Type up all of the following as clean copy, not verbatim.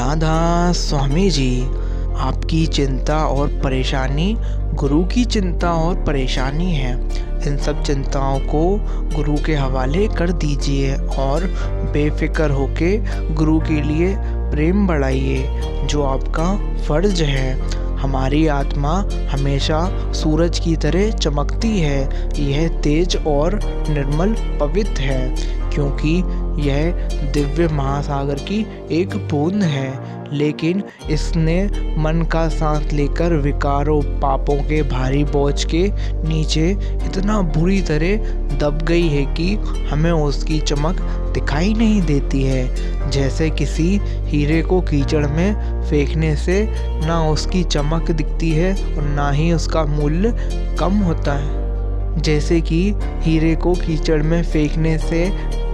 राधा स्वामी जी, आपकी चिंता और परेशानी गुरु की चिंता और परेशानी है। इन सब चिंताओं को गुरु के हवाले कर दीजिए और बेफिक्र होके गुरु के लिए प्रेम बढ़ाइए, जो आपका फ़र्ज है। हमारी आत्मा हमेशा सूरज की तरह चमकती है। यह तेज और निर्मल पवित्र है, क्योंकि यह दिव्य महासागर की एक बूंद है। लेकिन इसने मन का साथ लेकर विकारों पापों के भारी बोझ के नीचे इतना बुरी तरह दब गई है कि हमें उसकी चमक दिखाई नहीं देती है। जैसे किसी हीरे को कीचड़ में फेंकने से ना उसकी चमक दिखती है और ना ही उसका मूल्य कम होता है। जैसे कि हीरे को कीचड़ में फेंकने से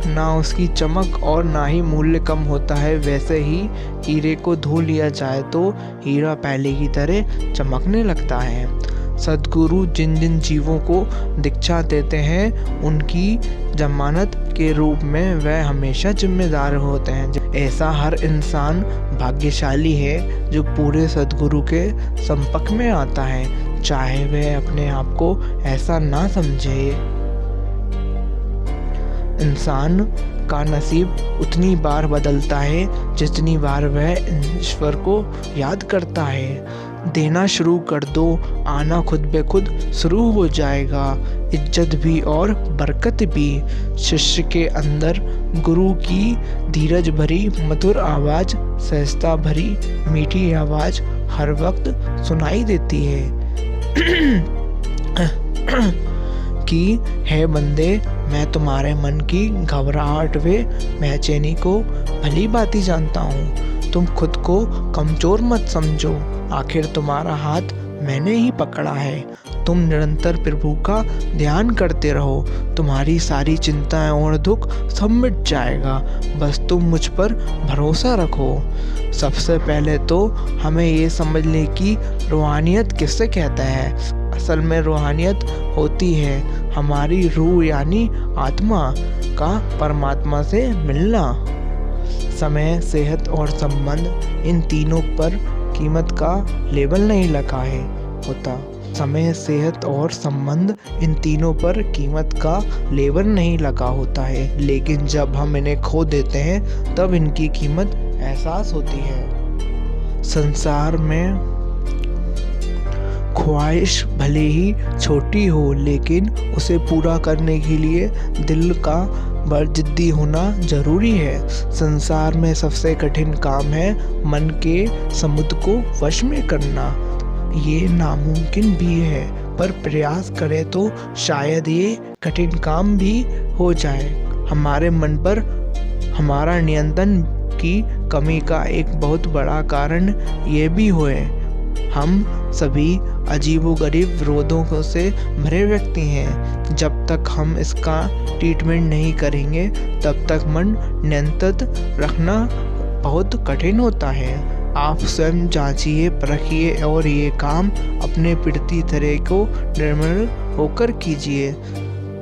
ना उसकी चमक और ना ही मूल्य कम होता है, वैसे ही हीरे को धो लिया जाए तो हीरा पहले की तरह चमकने लगता है। सद्गुरु जिन जिन जीवों को दीक्षा देते हैं, उनकी जमानत के रूप में वह हमेशा जिम्मेदार होते हैं। ऐसा हर इंसान भाग्यशाली है जो पूरे सद्गुरु के संपर्क में आता है, चाहे वह अपने आप को ऐसा ना समझे। इंसान का नसीब उतनी बार बदलता है जितनी बार वह ईश्वर को याद करता है। देना शुरू कर दो, आना खुद ब खुद शुरू हो जाएगा, इज्जत भी और बरकत भी। शिष्य के अंदर गुरु की धीरज भरी मधुर आवाज़, सहजता भरी मीठी आवाज़ हर वक्त सुनाई देती है कि है बंदे, मैं तुम्हारे मन की घबराहट व बेचैनी को भली भांति जानता हूँ। तुम खुद को कमज़ोर मत समझो, आखिर तुम्हारा हाथ मैंने ही पकड़ा है। तुम निरंतर प्रभु का ध्यान करते रहो, तुम्हारी सारी चिंताएं और दुख सब मिट जाएगा। बस तुम मुझ पर भरोसा रखो। सबसे पहले तो हमें ये समझने की रूहानियत किससे कहते हैं। असल में रूहानियत होती है हमारी रूह यानी आत्मा का परमात्मा से मिलना। समय, सेहत और संबंध, इन तीनों पर कीमत का लेबल नहीं लगा है होता। समय, सेहत और संबंध, इन तीनों पर कीमत का लेबल नहीं लगा होता है, लेकिन जब हम इन्हें खो देते हैं तब इनकी कीमत एहसास होती है। संसार में ख्वाहिश भले ही छोटी हो, लेकिन उसे पूरा करने के लिए दिल का बड़ जिद्दी होना जरूरी है। संसार में सबसे कठिन काम है मन के समुद्र को वश में करना। ये नामुमकिन भी है, पर प्रयास करें तो शायद ये कठिन काम भी हो जाए। हमारे मन पर हमारा नियंत्रण की कमी का एक बहुत बड़ा कारण ये भी है, हम सभी अजीबोगरीब विरोधों से भरे व्यक्ति हैं। जब तक हम इसका ट्रीटमेंट नहीं करेंगे तब तक मन नियंत्रित रखना बहुत कठिन होता है। आप स्वयं जांचिए, परखिए और ये काम अपने पीड़ित तरह को निर्मल होकर कीजिए।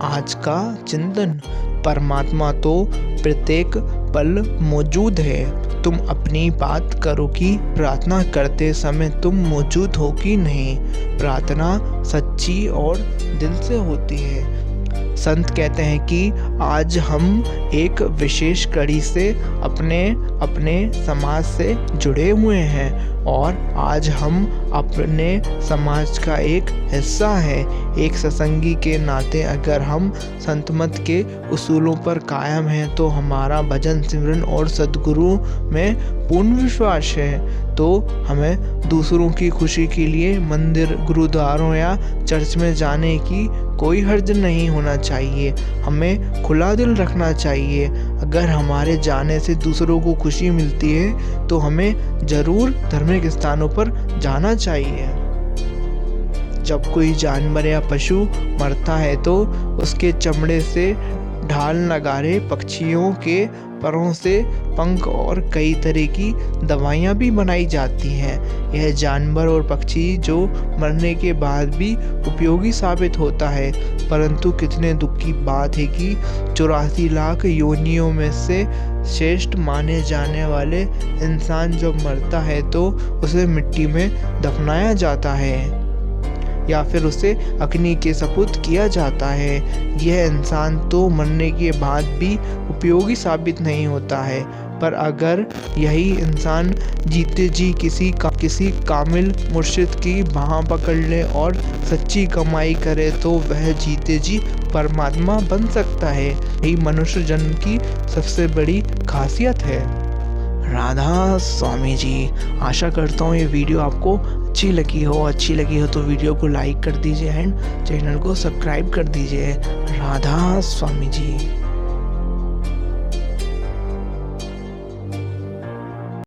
आज का चिंतन, परमात्मा तो प्रत्येक पल मौजूद है। तुम अपनी बात करो कि प्रार्थना करते समय तुम मौजूद हो कि नहीं। प्रार्थना सच्ची और दिल से होती है। संत कहते हैं कि आज हम एक विशेष कड़ी से अपने समाज से जुड़े हुए हैं और आज हम अपने समाज का एक हिस्सा है। एक सत्संगी के नाते अगर हम संत मत के उसूलों पर कायम हैं तो हमारा भजन, सिमरन और सद्गुरु में पूर्ण विश्वास है, तो हमें दूसरों की खुशी के लिए मंदिर, गुरुद्वारों या चर्च में जाने की कोई हर्ज नहीं होना चाहिए। हमें खुला दिल रखना चाहिए। अगर हमारे जाने से दूसरों को खुशी मिलती है तो हमें ज़रूर धार्मिक स्थानों पर जाना चाहिए। जब कोई जानवर या पशु मरता है तो उसके चमड़े से ढाल, नगाड़े, पक्षियों के परों से पंख और कई तरह की दवाइयाँ भी बनाई जाती हैं। यह जानवर और पक्षी जो मरने के बाद भी उपयोगी साबित होता है, परंतु कितने दुख की बात है कि 84 लाख योनियों में से श्रेष्ठ माने जाने वाले इंसान जब मरता है तो उसे मिट्टी में दफनाया जाता है या फिर उसे अग्नि के सपुर्द किया जाता है। यह इंसान तो मरने के बाद भी उपयोगी साबित नहीं होता है, पर अगर यही इंसान जीते जी किसी कामिल मुर्शिद की बाह पकड़ ले और सच्ची कमाई करे तो वह जीते जी परमात्मा बन सकता है। यही मनुष्य जन्म की सबसे बड़ी खासियत है। राधा स्वामी जी। आशा करता हूँ ये वीडियो आपको अच्छी लगी हो तो वीडियो को लाइक कर दीजिए एंड चैनल को सब्सक्राइब कर दीजिए। राधा स्वामी जी।